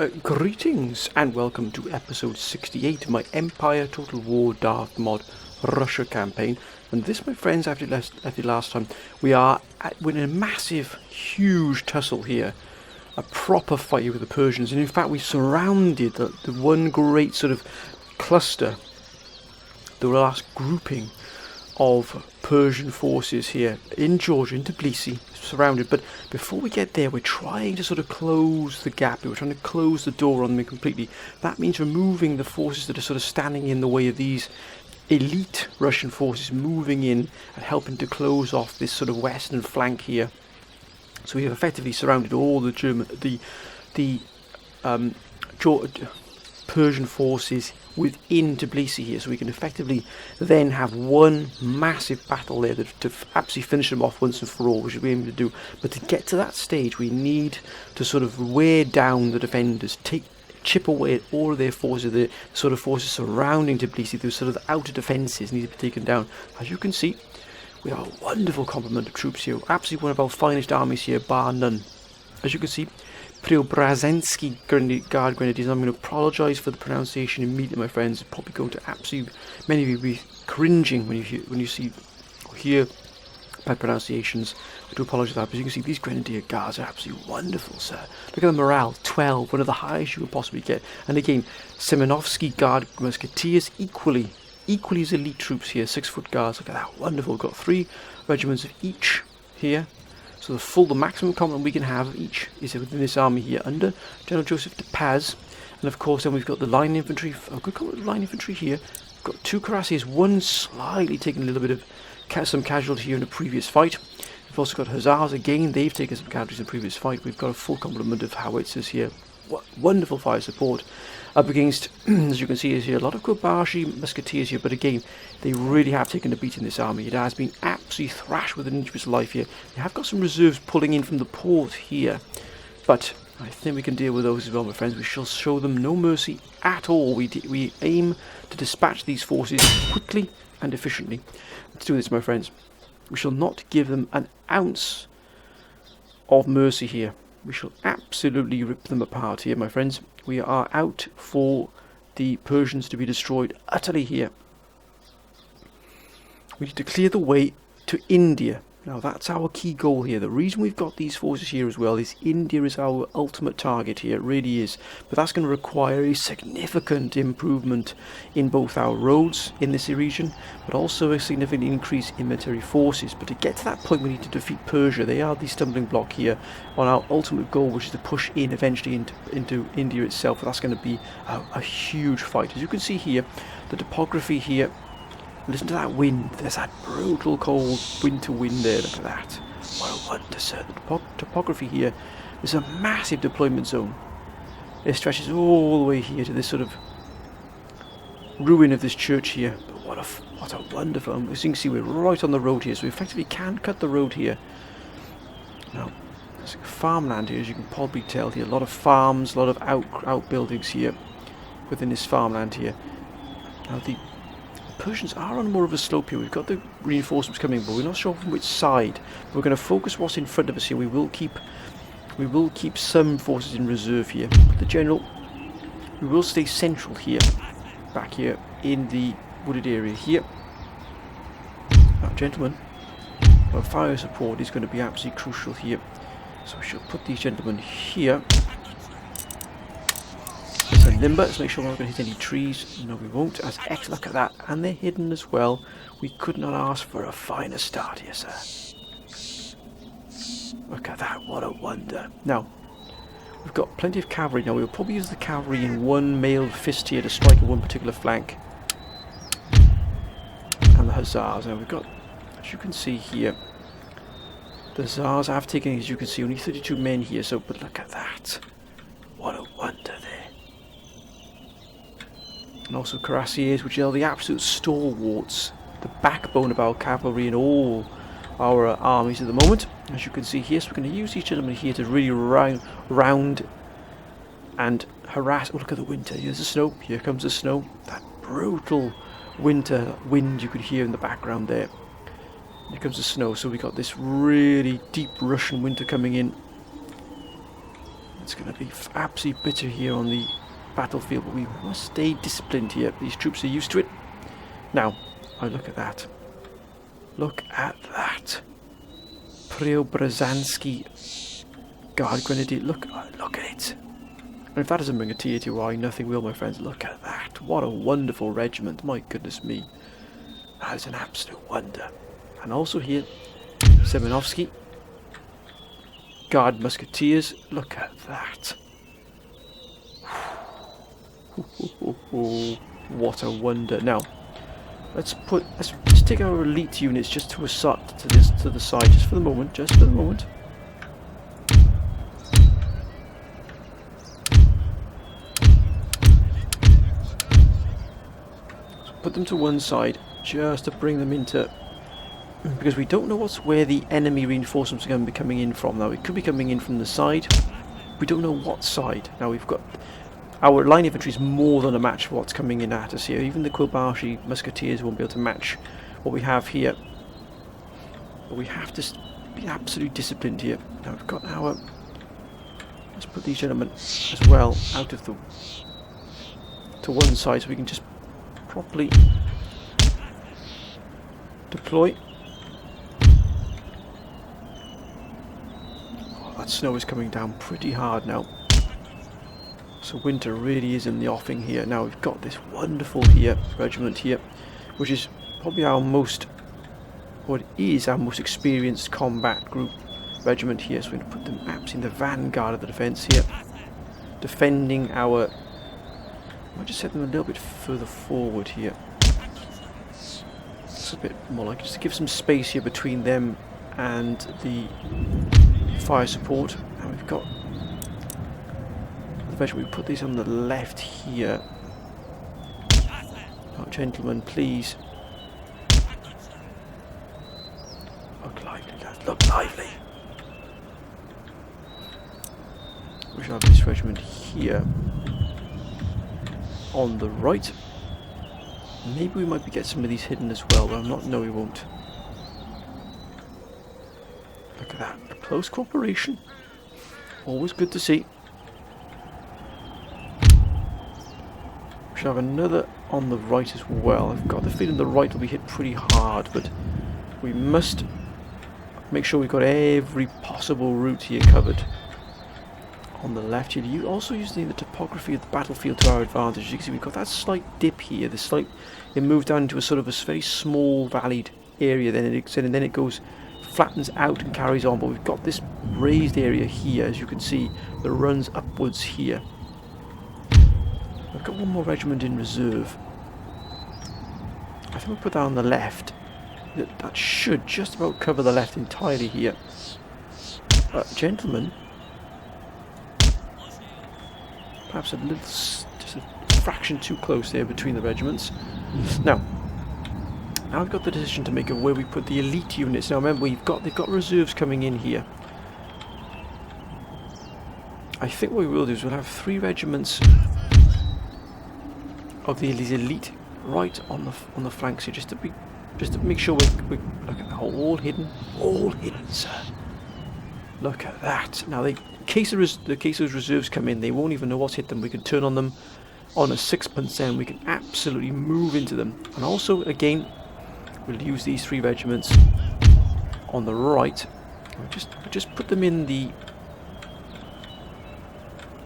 Greetings and welcome to episode 68 of my Empire Total War Darth mod Russia campaign. And this, my friends, after the last time, we're in a massive, huge tussle here. A proper fight with the Persians. And in fact, we surrounded the one great sort of cluster, the last grouping of Persian forces here in Georgia, in Tbilisi, surrounded. But before we get there, we're trying to sort of close the gap. We're trying to close the door on them completely. That means removing the forces that are sort of standing in the way of these elite Russian forces moving in and helping to close off this sort of western flank here. So we have effectively surrounded all the Persian forces within Tbilisi here, so we can effectively then have one massive battle there to absolutely finish them off once and for all, which we're aiming to do. But to get to that stage, we need to sort of wear down the defenders, chip away at all of their forces, the sort of forces surrounding Tbilisi. Those sort of outer defences need to be taken down. As you can see, we have a wonderful complement of troops here, absolutely one of our finest armies here, bar none. As you can see, Preobrazhensky Guard Grenadiers. I'm going to apologise for the pronunciation immediately, my friends. It's probably going to absolutely, many of you will be cringing when you hear bad pronunciations. I do apologise for that, but you can see these Grenadier Guards are absolutely wonderful, sir. Look at the morale, 12, one of the highest you could possibly get. And again, Semenovsky Guard Musketeers, equally as elite troops here, 6-foot guards. Look at that, wonderful. We've got 3 regiments of each here. So the maximum complement we can have of each is within this army here under General Joseph de Paz. And of course then we've got the line infantry, good complement of line infantry here. We've got 2 cuirassiers, one slightly taking a little bit of some casualty here in a previous fight. We've also got hussars again, they've taken some casualties in the previous fight. We've got a full complement of howitzers here. Wonderful fire support up against, as you can see here, a lot of Kobashi musketeers here, but again, they really have taken a beat in this army. It has been absolutely thrashed within an inch of its life here. They have got some reserves pulling in from the port here, but I think we can deal with those as well, my friends. We shall show them no mercy at all. We aim to dispatch these forces quickly and efficiently. Let's do this, my friends. We shall not give them an ounce of mercy here. We shall absolutely rip them apart here, my friends. We are out for the Persians to be destroyed utterly here. We need to clear the way to India. Now that's our key goal here. The reason we've got these forces here as well is India is our ultimate target here. It really is. But that's going to require a significant improvement in both our roads in this region, but also a significant increase in military forces. But to get to that point, we need to defeat Persia. They are the stumbling block here on our ultimate goal, which is to push in eventually into India itself. But that's going to be a huge fight. As you can see here, the topography here. Listen to that wind. There's that brutal cold winter wind there. Look at that. What a wonder, sir. The topography here is a massive deployment zone. It stretches all the way here to this sort of ruin of this church here. But what a wonderful. As you can see, we're right on the road here, so we effectively can cut the road here. Now, there's farmland here, as you can probably tell here. A lot of farms, a lot of outbuildings here within this farmland here. Now, the Persians are on more of a slope here. We've got the reinforcements coming, but we're not sure from which side. We're going to focus what's in front of us here. We will keep some forces in reserve here. But the general, we will stay central here, back here in the wooded area here. Now, gentlemen, our fire support is going to be absolutely crucial here. So we shall put these gentlemen here. And limber, let's make sure we're not going to hit any trees. No, we won't. As X, look at that. And they're hidden as well. We could not ask for a finer start here, sir. Look at that. What a wonder. Now, we've got plenty of cavalry. Now, we'll probably use the cavalry in one mailed fist here to strike at one particular flank. And the hussars. Now, we've got, as you can see here, the hussars have taken, as you can see, only 32 men here. So, but look at that. What a wonder there. And also cuirassiers, which are the absolute stalwarts, the backbone of our cavalry in all our armies at the moment. As you can see here, so we're going to use these gentlemen here to really round and harass. Oh, look at the winter. Here's the snow. Here comes the snow. That brutal winter wind you could hear in the background there. Here comes the snow. So we got this really deep Russian winter coming in. It's going to be absolutely bitter here on the battlefield, but we must stay disciplined here. These troops are used to it. Now, look at that. Look at that. Preobrazhansky Guard Grenadier. Look at it. And if that doesn't bring a tear to your eye, nothing will, my friends. Look at that. What a wonderful regiment. My goodness me. That is an absolute wonder. And also here, Semenovsky Guard Musketeers. Look at that. What a wonder. Now, let's take our elite units just to the side, just for the moment. So put them to one side, just to bring them into, because we don't know where the enemy reinforcements are going to be coming in from. Now, it could be coming in from the side. We don't know what side. Now we've got. Our line infantry is more than a match for what's coming in at us here. Even the Quilbashi Musketeers won't be able to match what we have here. But we have to be absolutely disciplined here. Now we've got our... Let's put these gentlemen as well out of the... to one side so we can just properly deploy. Oh, that snow is coming down pretty hard now. So winter really is in the offing here. Now we've got this wonderful regiment here, which is probably our most experienced combat group regiment here. So we're going to put them absolutely in the vanguard of the defence here, defending our... I'll just set them a little bit further forward here. It's a bit more like just to give some space here between them and the fire support. And we've got... We put these on the left here. Oh, gentlemen, please. Look lively, lads. Look lively. We shall have this regiment here on the right. Maybe we might get some of these hidden as well, but no, we won't. Look at that. A close cooperation. Always good to see. Have another on the right as well. I've got the feeling the right will be hit pretty hard, but we must make sure we've got every possible route here covered. On the left here, you also using the topography of the battlefield to our advantage. You can see we've got that slight dip here. It moved down into a sort of a very small valleyed area. Then it goes, flattens out and carries on. But we've got this raised area here, as you can see, that runs upwards here. I've got one more regiment in reserve. I think we'll put that on the left. That should just about cover the left entirely here. Gentlemen, perhaps just a fraction too close there between the regiments. Now I've got the decision to make of where we put the elite units. Now remember, they've got reserves coming in here. I think what we will do is we'll have 3 regiments of these elite right on the flanks here, just to make sure we look at that, all hidden, sir. Look at that. Now, in case those reserves come in, they won't even know what's hit them. We can turn on them on a sixpence, and we can absolutely move into them. And also, again, we'll use these 3 regiments on the right. We just put them in the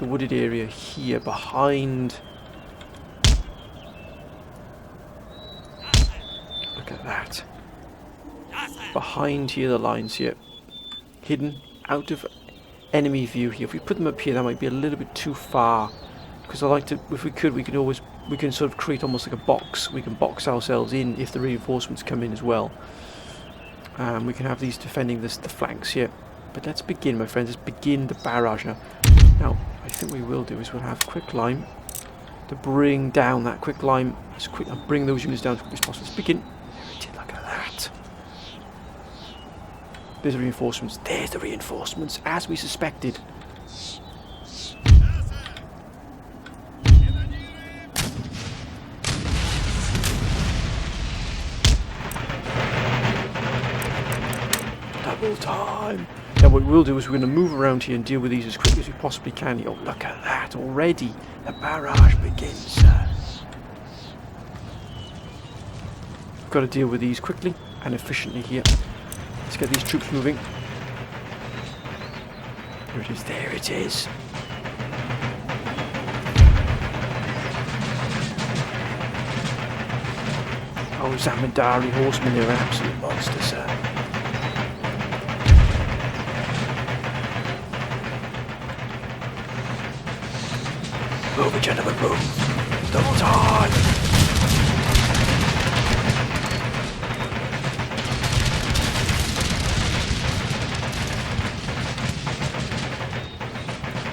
wooded area here behind. Look at that. Behind here, the lines here, hidden out of enemy view here. If we put them up here, that might be a little bit too far, because I like to, if we could, we can sort of create almost like a box. We can box ourselves in if the reinforcements come in as well. We can have these defending the flanks here. But let's begin, my friends. Let's begin the barrage now. Now, I think we will do is we'll have quick lime to bring down that quick lime as quick and bring those units down as quick as possible. Let's begin. Look at that. There's the reinforcements. There's the reinforcements, as we suspected. Double time. Now what we'll do is we're going to move around here and deal with these as quickly as we possibly can. Oh, look at that, already the barrage begins. We've got to deal with these quickly and efficiently here. Let's get these troops moving. There it is, there it is. Oh, Zamindari horsemen, they're absolute monsters, sir. Move it, gentlemen, move. Double time.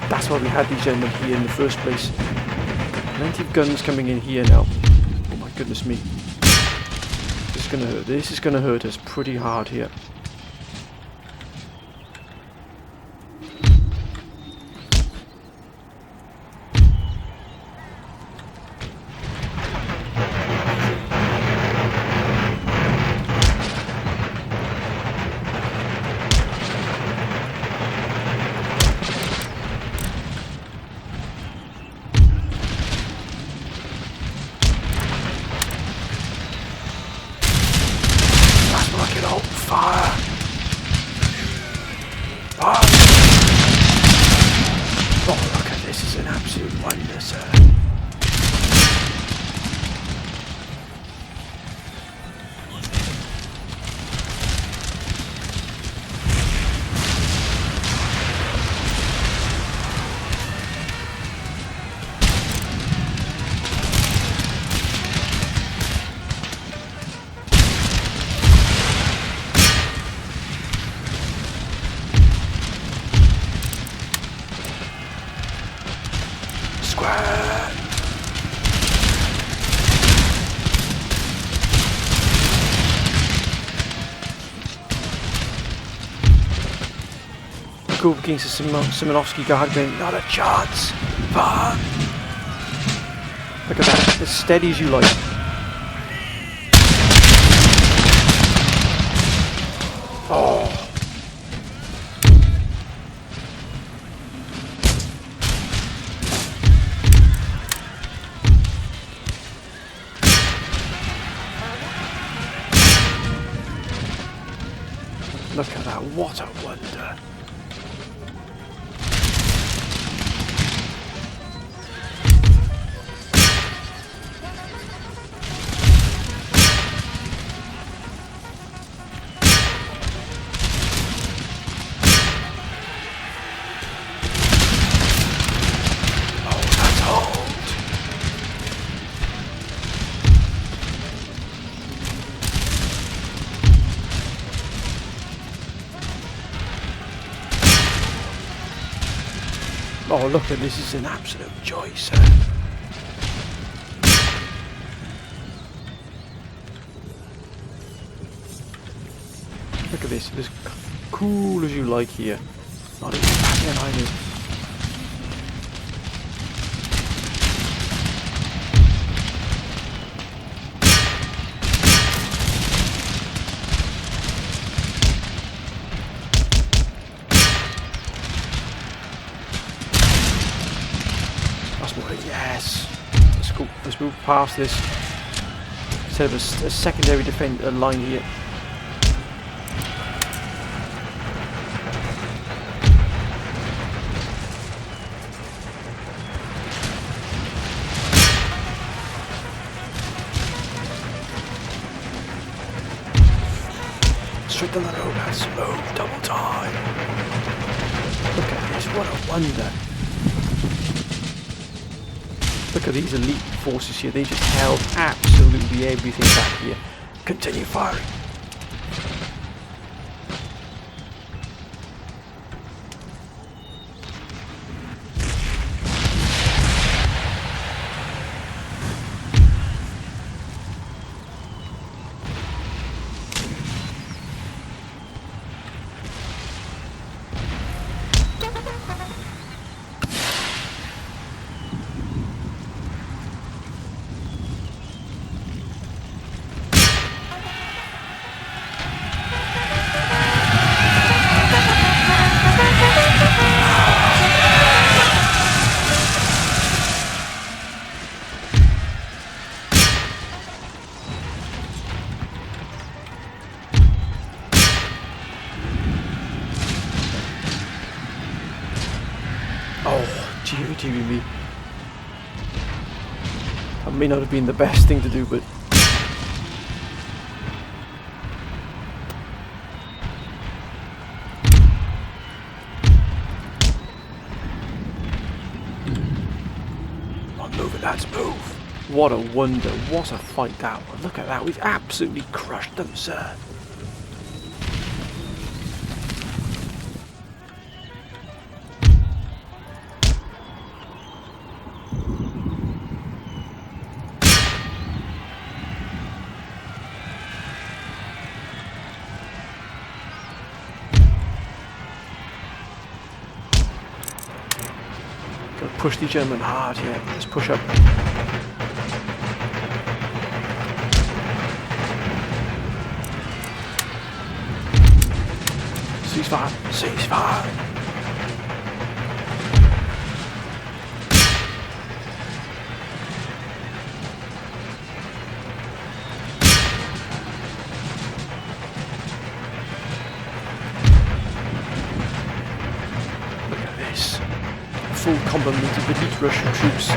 That's why we had these gentlemen here in the first place. Plenty of guns coming in here now. Oh my goodness me. This is gonna hurt. This is gonna hurt us pretty hard here. Fire! Fire! Oh, look at this, is an absolute wonder, sir. Go up against the Simonovsky guard going, not a chance. Fuck. Look at that, as steady as you like. Oh. Look at that, what a wonder. Oh, look at this, is an absolute joy, sir. Look at this, it's as cool as you like here. Not even batting an eyelid. Yes. Let's go. Let's move past this. Instead of a secondary line here. Straight down the road, that's move, double time. Look at this, what a wonder. Look at these elite forces here, they just held absolutely everything back here. Continue firing. dearie me. That may not have been the best thing to do, but... Move it, lads, move! What a wonder, what a fight that was. Look at that, we've absolutely crushed them, sir. Gotta push the gentleman hard here. Let's push up. Ceasefire! Ceasefire! Look at this. Full complement of elite Russian troops.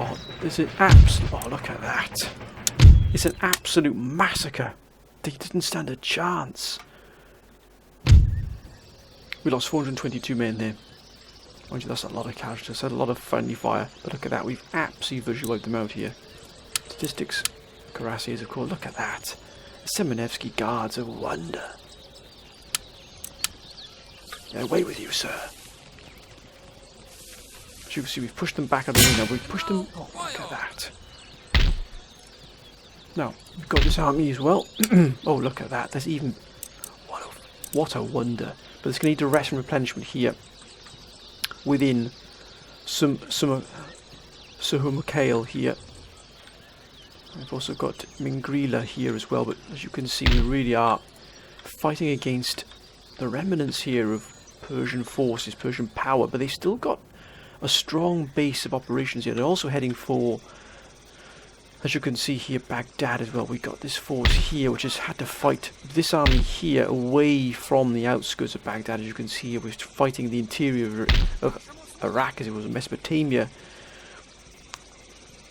Oh, there's an absolute... Oh, look at that. It's an absolute massacre. They didn't stand a chance. We lost 422 men there. Mind you, that's a lot of casualties. Had a lot of friendly fire. But look at that. We've absolutely visually wiped them out here. Statistics. Cuirassiers, of course. Look at that. The Semenevsky Guards, a wonder. Yeah, away with you, sir. As you can see, we've pushed them back out of the arena. We've pushed them... Oh, look at that. Now, we've got this army as well. Oh, look at that. There's even... What a wonder. But it's going to need a rest and replenishment here. Within Suhumukale here. We've also got Mingrila here as well. But as you can see, we really are fighting against the remnants here of Persian forces, Persian power. But they've still got a strong base of operations here. They're also heading for, as you can see here, Baghdad as well. We got this force here which has had to fight this army here away from the outskirts of Baghdad. As you can see here, we're fighting the interior of Iraq as it was in Mesopotamia.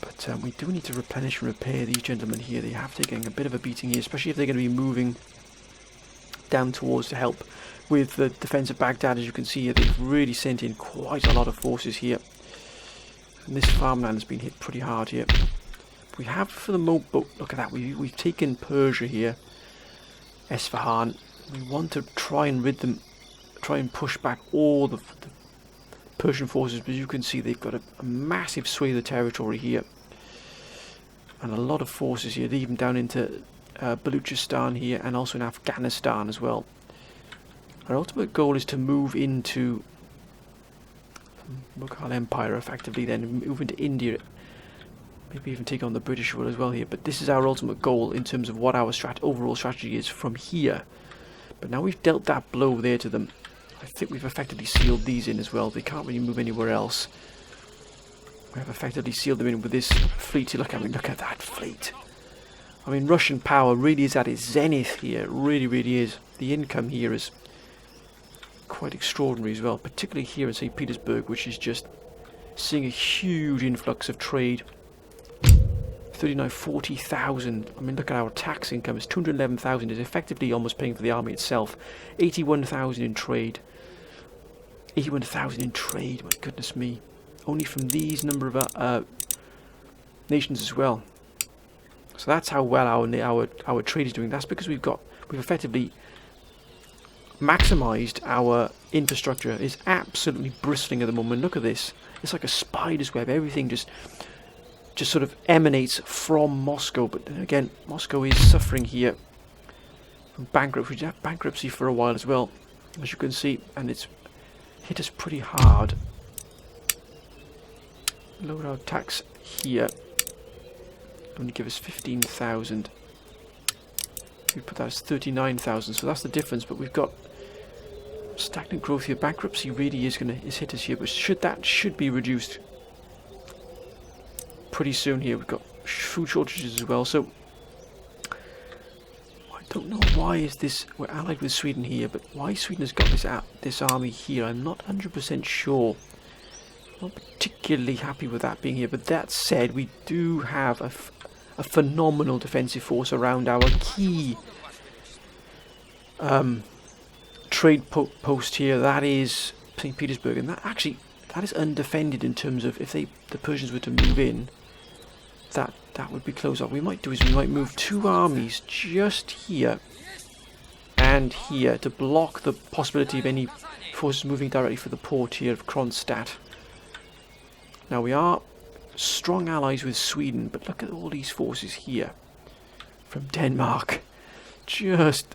But we do need to replenish and repair these gentlemen here. They have taken a bit of a beating here, especially if they're going to be moving down towards to help with the defense of Baghdad. As you can see here, they've really sent in quite a lot of forces here. And this farmland has been hit pretty hard here. We have for the moment, look at that, we've taken Persia here, Esfahan. We want to try and rid them, try and push back all the Persian forces, but as you can see, they've got a massive swathe of territory here. And a lot of forces here, even down into Baluchistan here, and also in Afghanistan as well. Our ultimate goal is to move into Mughal Empire effectively, then move into India, maybe even take on the British world as well here. But this is our ultimate goal in terms of what our overall strategy is from here. But now we've dealt that blow there to them, I think we've effectively sealed these in as well. They can't really move anywhere else. We have effectively sealed them in with this fleet. Look at that fleet. I mean, Russian power really is at its zenith here. It really, really is. The income here is quite extraordinary as well, particularly here in St. Petersburg, which is just seeing a huge influx of trade. 40,000. I mean, look at our tax income. It's 211,000. It's effectively almost paying for the army itself. 81,000 in trade. 81,000 in trade. My goodness me. Only from these number of nations as well. So that's how well our trade is doing. That's because we've effectively maximized our infrastructure. It's absolutely bristling at the moment. Look at this. It's like a spider's web. Everything just sort of emanates from Moscow. But then again, Moscow is suffering here from bankruptcy. We had bankruptcy for a while as well, as you can see, and it's hit us pretty hard. Lower our tax here. only give us 15,000. We put that as 39,000, so that's the difference. But we've got stagnant growth here. Bankruptcy really is hit us here, but should be reduced pretty soon here. We've got food shortages as well, so I don't know why we're allied with Sweden here, but why Sweden has got this army here, I'm not 100% sure. Not particularly happy with that being here, but that said, we do have a phenomenal defensive force around our key trade post here. That is St. Petersburg, and that is undefended in terms of if the Persians were to move in, that would be closed up. We might move 2 armies just here and here to block the possibility of any forces moving directly for the port here of Kronstadt. Now we are strong allies with Sweden, but look at all these forces here from Denmark, just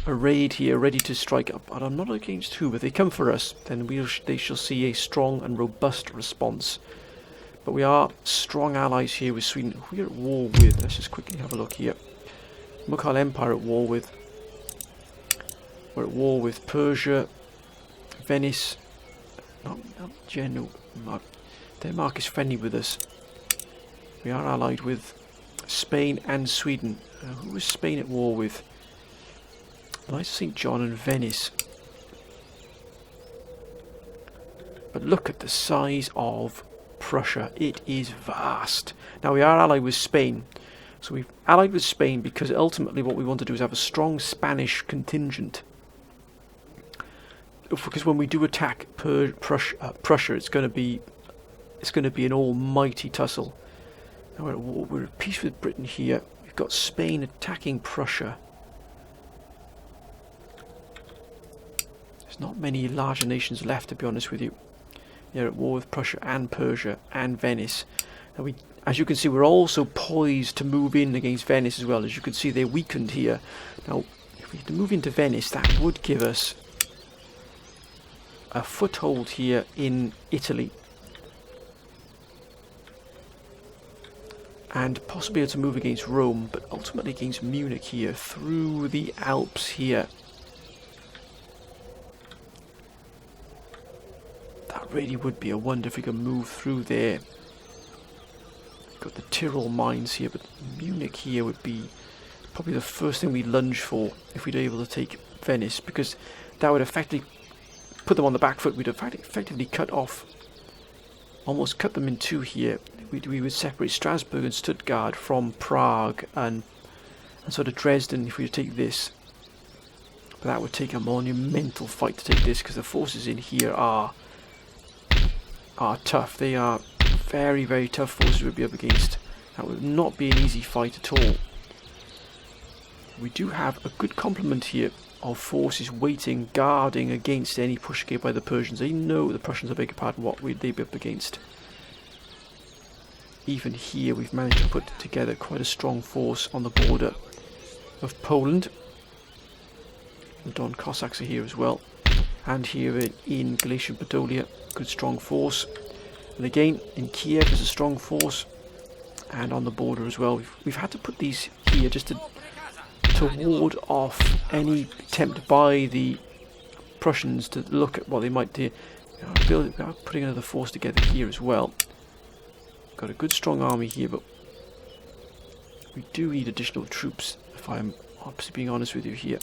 arrayed here, ready to strike up. And I'm not against who, but if they come for us, then they shall see a strong and robust response. But we are strong allies here with Sweden. Who we're at war with, let's just quickly have a look here. Mughal Empire at war with. We're at war with Persia, Venice, not Genoa. Denmark is friendly with us. We are allied with Spain and Sweden. Who is Spain at war with? The Knights of St. John and Venice. But look at the size of Prussia. It is vast. Now we are allied with Spain. So we've allied with Spain because ultimately what we want to do is have a strong Spanish contingent. Because when we do attack Prussia, it's going to be an almighty tussle. Now we're at war. We're at peace with Britain here. We've got Spain attacking Prussia. There's not many larger nations left, to be honest with you. You're at war with Prussia and Persia and Venice. Now as you can see, we're also poised to move in against Venice as well. As you can see, they're weakened here. Now, if we had to move into Venice, that would give us a foothold here in Italy. And possibly able to move against Rome, but ultimately against Munich here, through the Alps here. That really would be a wonder if we could move through there. Got the Tyrol mines here, but Munich here would be probably the first thing we lunge for if we'd be able to take Venice, because that would effectively put them on the back foot. We'd effectively almost cut them in two here. We would separate Strasbourg and Stuttgart from Prague and sort of Dresden if we would take this. But that would take a monumental fight to take this, because the forces in here are tough. They are very, very tough forces we'd be up against. That would not be an easy fight at all. We do have a good complement here of forces waiting, guarding against any push again by the Persians. They know the Prussians, I beg your pardon, what would they be up against. Even here we've managed to put together quite a strong force on the border of Poland. The Don Cossacks are here as well. And here in Galician Podolia, good strong force. And again, in Kiev there's a strong force. And on the border as well. We've had to put these here just to ward off any attempt by the Prussians to look at what they might do. We are putting another force together here as well. Got a good strong army here, but we do need additional troops, if I'm obviously being honest with you here.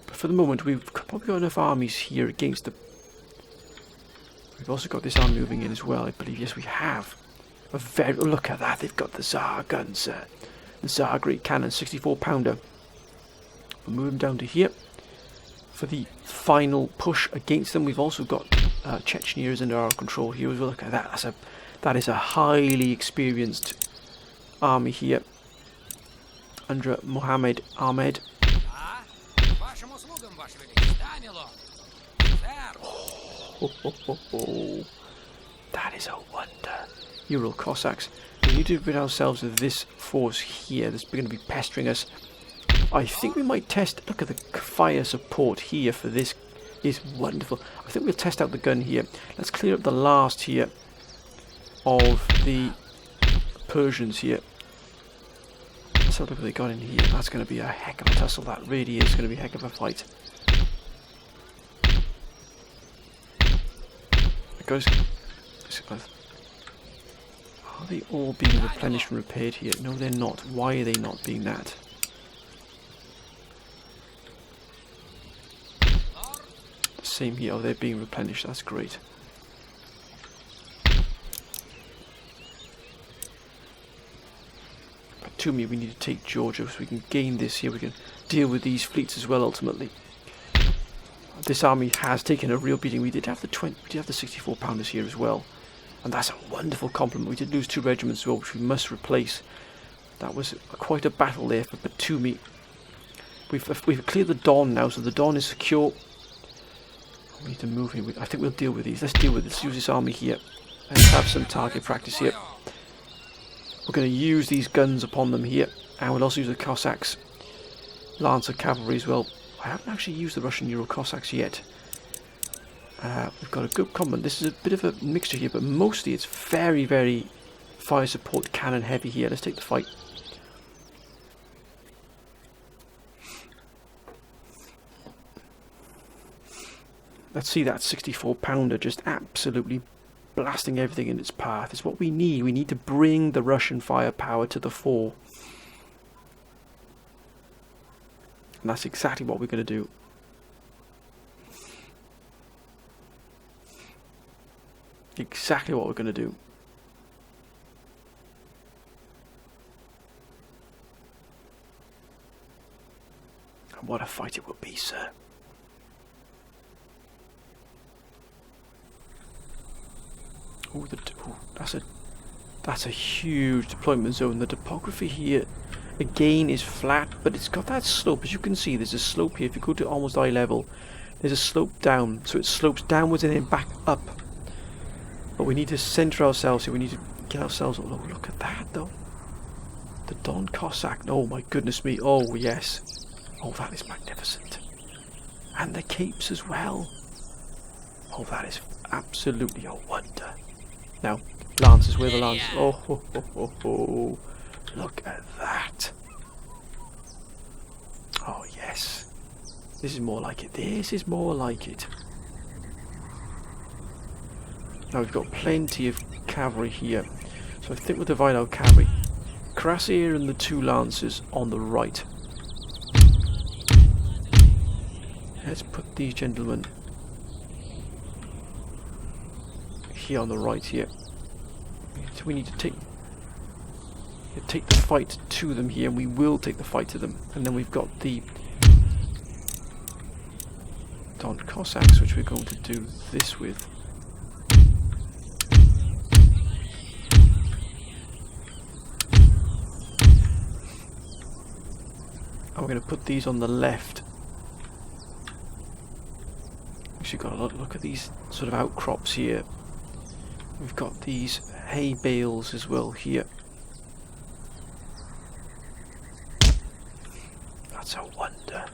But for the moment we've probably got enough armies here against the... We've also got this army moving in as well, I believe. Yes, we have. Look at that, they've got the Tsar guns, the Tsar Great Cannon, 64-pounder. We'll move them down to here for the final push against them. We've also got Chechnya is under our control here as well. Look at that. That is a highly experienced army here under Mohammed Ahmed. Oh, that is a wonder. Ural Cossacks. We need to rid ourselves of this force here that's going to be pestering us. I think we might test... Look at the fire support here for this. Is wonderful. I think we'll test out the gun here. Let's clear up the last here. of the Persians here. Let's have a look what they got in here. That's going to be a heck of a tussle. That really is going to be a heck of a fight. Guys, are they all being replenished and repaired here? No, they're not. Why are they not being that? Same here. Oh, they're being replenished. That's great. But to me, we need to take Georgia so we can gain this here. We can deal with these fleets as well. Ultimately, this army has taken a real beating. We did have the 64 pounders here as well, and that's a wonderful compliment. We did lose 2 regiments as well, which we must replace. That was quite a battle there for Batumi. We've cleared the Don now, so the Don is secure. We need to move here. I think we'll deal with these. Let's deal with this. Let's use this army here. Let's have some target practice here. We're going to use these guns upon them here, and we'll also use the Cossacks, Lancer cavalry as well. I haven't actually used the Russian Euro Cossacks yet. We've got a good complement. This is a bit of a mixture here, but mostly it's very, very fire support cannon heavy here. Let's take the fight. Let's see that 64 pounder just absolutely blasting everything in its path. It's what we need. We need to bring the Russian firepower to the fore. And that's exactly what we're going to do. Exactly what we're going to do. And what a fight it will be, sir. Oh, that's a huge deployment zone. The topography here again is flat, but it's got that slope. As you can see, there's a slope here. If you go to almost eye level, there's a slope down, so it slopes downwards and then back up. But we need to center ourselves here. We need to get ourselves. Oh, look at that though. The Don Cossack. Oh my goodness me. Oh yes. Oh, that is magnificent. And the capes as well. Oh, that is absolutely a wonder. Now, Lancers, where are the Lancers? Oh, ho, ho, ho, ho. Look at that. Oh, yes. This is more like it. This is more like it. Now, we've got plenty of cavalry here. So I think we'll divide our cavalry. Cuirassier and the 2 Lancers on the right. Let's put these gentlemen here on the right here. So we need to take the fight to them here, and we will take the fight to them. And then we've got the Don Cossacks, which we're going to do this with. And we're going to put these on the left. Actually, got a look at these sort of outcrops here. We've got these hay bales as well here. That's a wonder.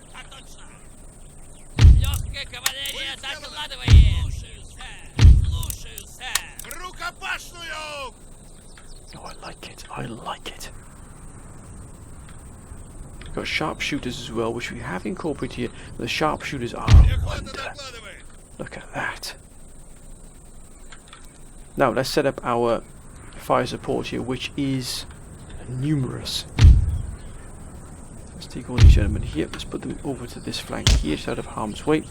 Oh, I like it. I like it. We've got sharpshooters as well, which we have incorporated here. The sharpshooters are a wonder. Look at that. Now let's set up our fire support here, which is numerous. Let's take all these gentlemen here. Let's put them over to this flank here, just out of harm's way.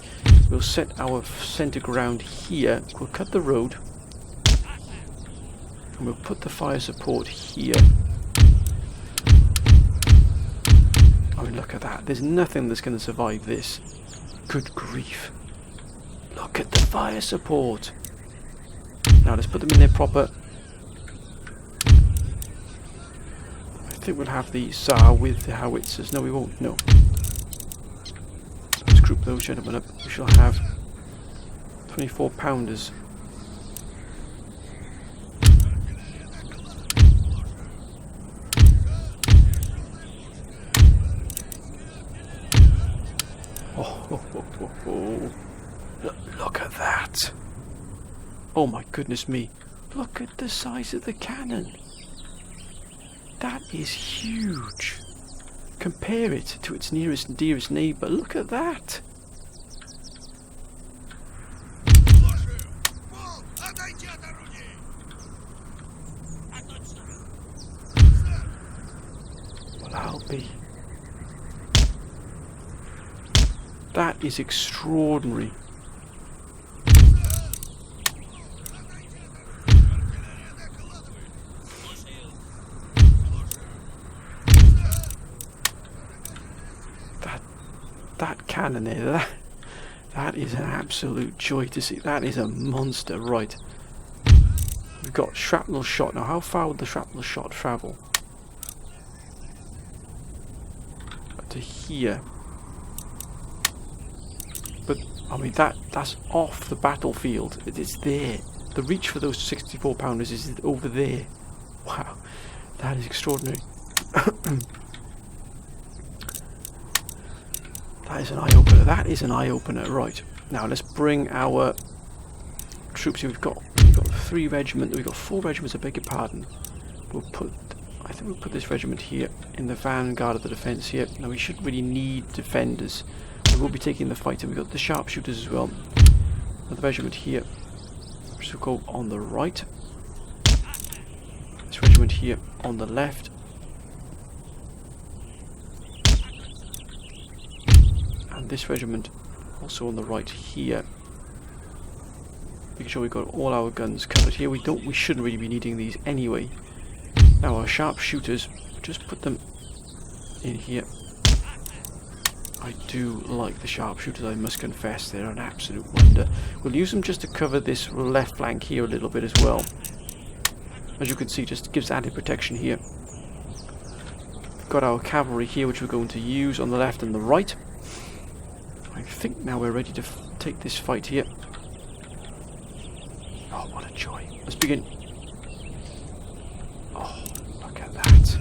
We'll set our centre ground here. We'll cut the road. And we'll put the fire support here. I mean, look at that. There's nothing that's going to survive this. Good grief. Look at the fire support. Now let's put them in there proper. I think we'll have the Tsar with the howitzers. No, we won't. No. Let's group those gentlemen up. We shall have 24 pounders. Look at that. Oh my goodness me. Look at the size of the cannon. That is huge. Compare it to its nearest and dearest neighbour. Look at that. Well, I'll be. That is extraordinary. That cannon there, that is an absolute joy to see. That is a monster. Right. We've got shrapnel shot. Now, how far would the shrapnel shot travel? To here. But, I mean, that's off the battlefield. It's there. The reach for those 64 pounders is over there. Wow. That is extraordinary. That is an eye-opener. That is an eye-opener. Right. Now let's bring our troops here. We've got 3 regiments. We've got 4 regiments. I beg your pardon. I think we'll put this regiment here in the vanguard of the defence here. Now we shouldn't really need defenders. We will be taking the fight, and we've got the sharpshooters as well. Another regiment here, which will go on the right. This regiment here on the left. And this regiment also on the right here. Making sure we've got all our guns covered here. We shouldn't really be needing these anyway. Now our sharpshooters, just put them in here. I do like the sharpshooters, I must confess. They're an absolute wonder. We'll use them just to cover this left flank here a little bit as well. As you can see, just gives added protection here. We've got our cavalry here, which we're going to use on the left and the right. I think now we're ready to take this fight here. Oh, what a joy. Let's begin. Oh, look at that.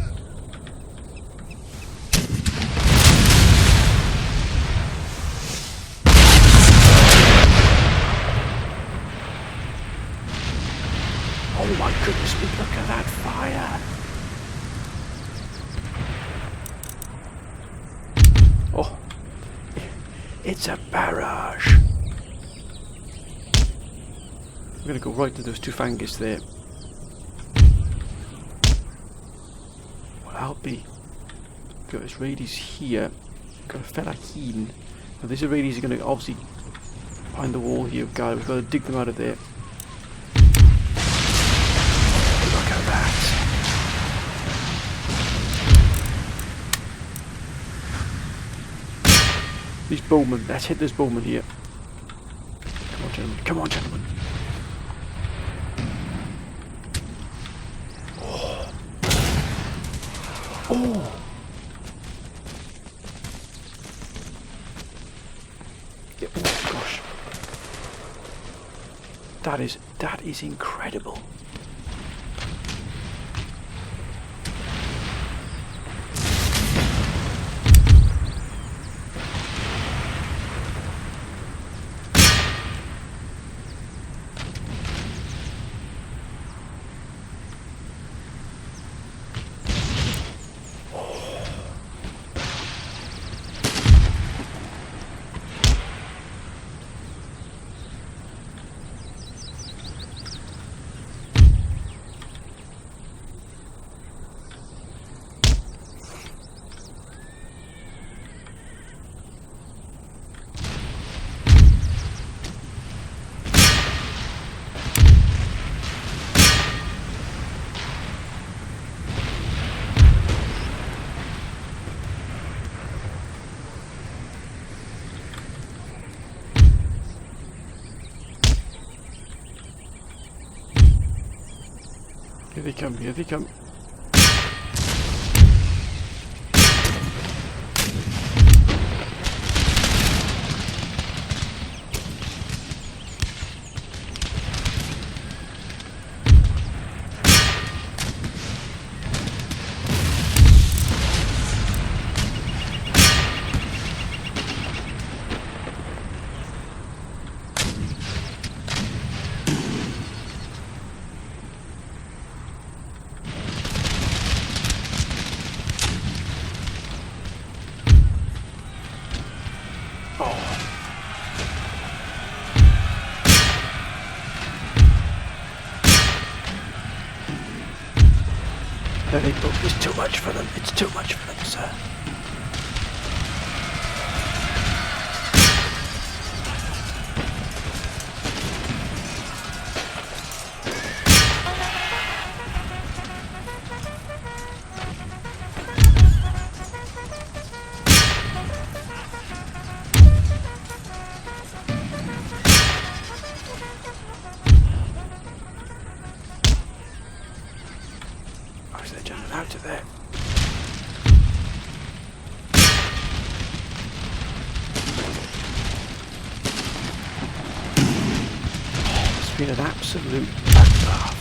Oh my goodness me, look at that fire. Oh. It's a barrage. I'm going to go right to those 2 Fangis there. Well, I'll be. Got Israelis here. Got a Fellaheen. Now, these Israelis are going to obviously behind the wall here. God, we've got to dig them out of there. Look at that. These bowmen, let's hit this bowman here. Come on, gentlemen. Come on, gentlemen. Oh. Oh. Yeah, oh gosh. That is incredible. Here they come, here they come. It's too much for them. It's too much for them, sir. They're jumping out of there. Oh, it's been an absolute bloodbath.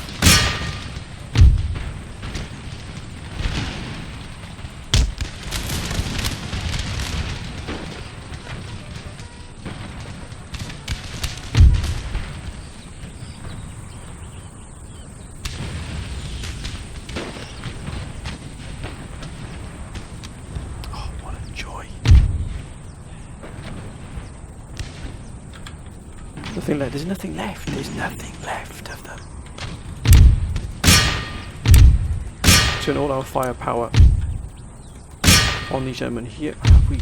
Nothing left. There's nothing left. There's nothing left of them. Turn all our firepower on these gentlemen here. Have we?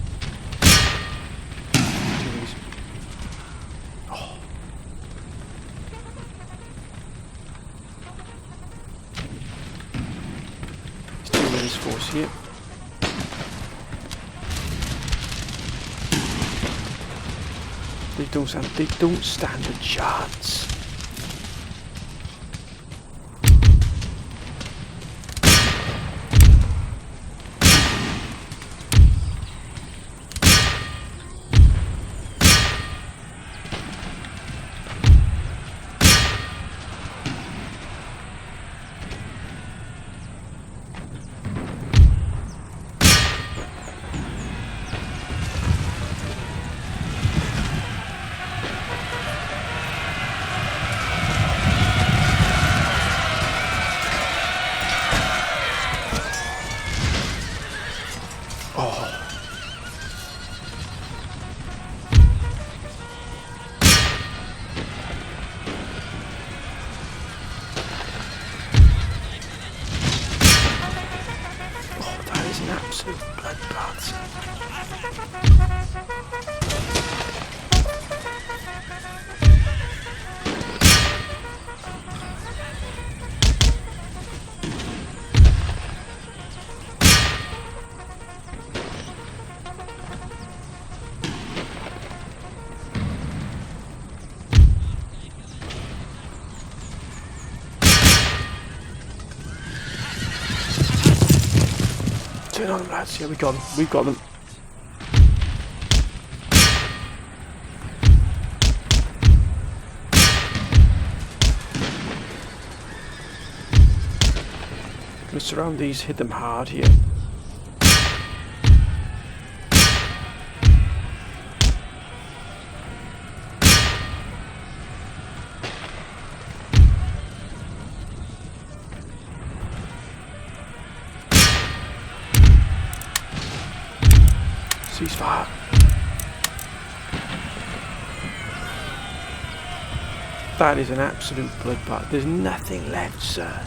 Oh. There's 2 minutes force here. They don't stand a chance. Absolute bloodbaths. Turn on them, lads. Yeah, we got them. We've got them. Gonna surround these, hit them hard here. Ceasefire. That is an absolute bloodbath. There's nothing left, sir.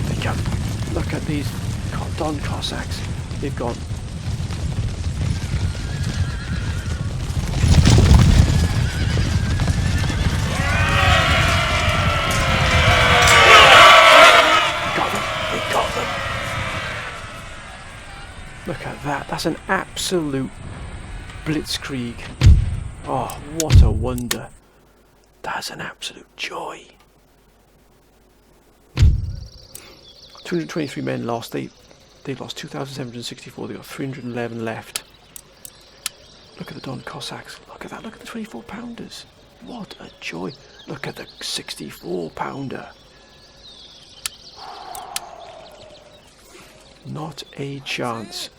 They come. Look at these Don Cossacks. They've gone. Look at that, that's an absolute blitzkrieg. Oh, what a wonder. That's an absolute joy. 223 men lost, they lost 2,764, they got 311 left. Look at the Don Cossacks, look at that, look at the 24 pounders. What a joy. Look at the 64 pounder. Not a chance.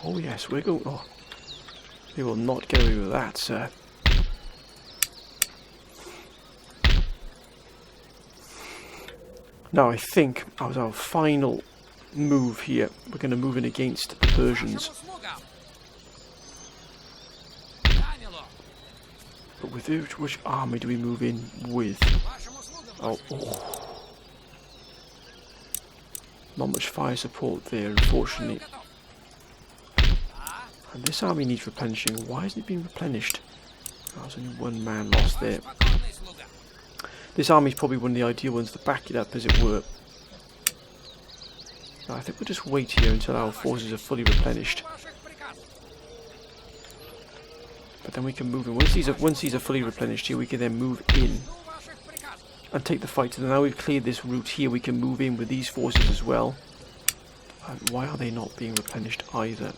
Oh yes, we're going. Oh. They will not get away with that, sir. Now I think as our final move here, we're going to move in against the Persians. But with which army do we move in with? Oh. Not much fire support there, unfortunately. And this army needs replenishing. Why isn't it being replenished? Oh, there's only one man lost there. This army is probably one of the ideal ones to back it up, as it were. Now, I think we'll just wait here until our forces are fully replenished. But then we can move in. Once these are fully replenished here, we can then move in and take the fight. And now we've cleared this route here, we can move in with these forces as well. Why are they not being replenished either?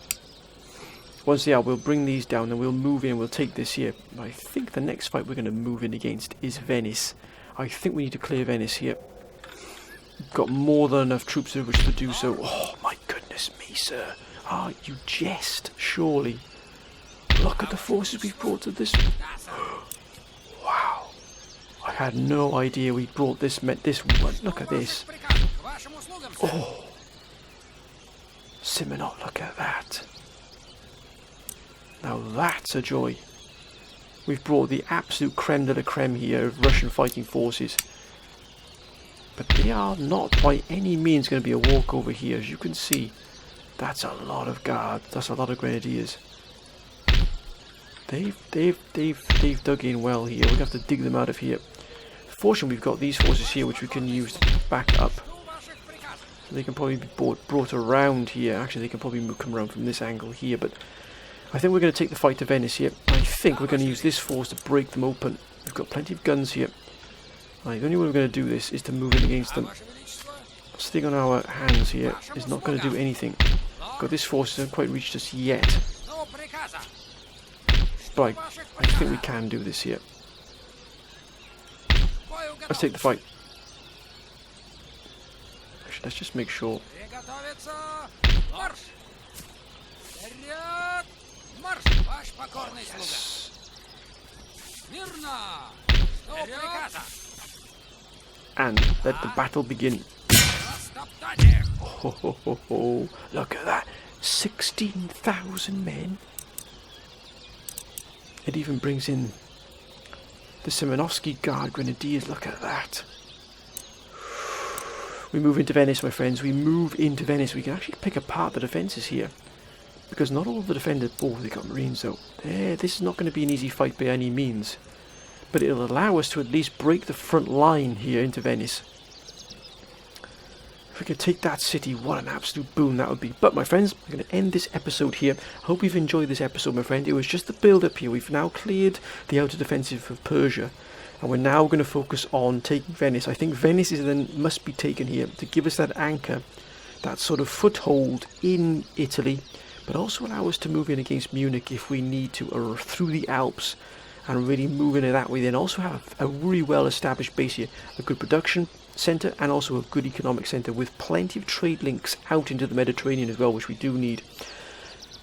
Once they are, we'll bring these down and we'll move in, we'll take this here. I think the next fight we're going to move in against is Venice. I think we need to clear Venice here. We've got more than enough troops over which to do so. Oh my goodness me, sir. Ah, you jest, surely. Look at the forces we've brought to this. Wow. I had no idea we brought this, this one. Look at this. Oh. Simonot, look at that. Now that's a joy. We've brought the absolute creme de la creme here of Russian fighting forces. But they are not by any means going to be a walkover here. As you can see, that's a lot of guards. That's a lot of grenadiers. They've dug in well here. We're going to have to dig them out of here. Fortunately, we've got these forces here which we can use to back up. So they can probably be brought around here. Actually, they can probably come around from this angle here. But I think we're going to take the fight to Venice here. I think we're going to use this force to break them open. We've got plenty of guns here. Right, the only way we're going to do this is to move in against them. Sitting on our hands here is not going to do anything. Got this force hasn't quite reached us yet. But I think we can do this here. Let's take the fight. Actually, let's just make sure. And let the battle begin. Oh, look at that. 16,000 men. It even brings in the Simonovsky Guard Grenadiers. Look at that. We move into Venice, my friends. We move into Venice. We can actually pick apart the defences here. Because not all of the defenders... Oh, they got Marines though. This is not going to be an easy fight by any means. But it'll allow us to at least break the front line here into Venice. If we could take that city, what an absolute boon that would be. But my friends, I'm going to end this episode here. I hope you've enjoyed this episode, my friend. It was just the build up here. We've now cleared the outer defensive of Persia. And we're now going to focus on taking Venice. I think Venice must be taken here to give us that anchor, that sort of foothold in Italy. But also allow us to move in against Munich if we need to, or through the Alps, and really move in that way. Then also have a really well established base here, a good production centre and also a good economic centre with plenty of trade links out into the Mediterranean as well, which we do need.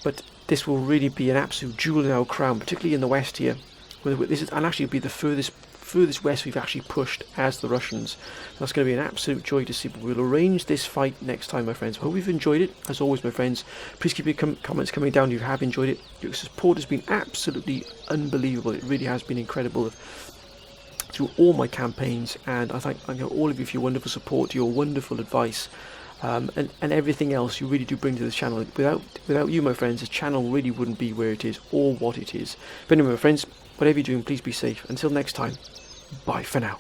But this will really be an absolute jewel in our crown, particularly in the west here. This is, and actually be the furthest west we've actually pushed as the Russians. That's going to be an absolute joy to see. But we'll arrange this fight next time, my friends. I hope you've enjoyed it. As always, my friends, please keep your comments coming down if you have enjoyed it. Your support has been absolutely unbelievable. It really has been incredible through all my campaigns, and I thank all of you for your wonderful support, your wonderful advice, and everything else you really do bring to this channel. Without you, my friends, this channel really wouldn't be where it is or what it is. But anyway, my friends, whatever you're doing, please be safe. Until next time, bye for now.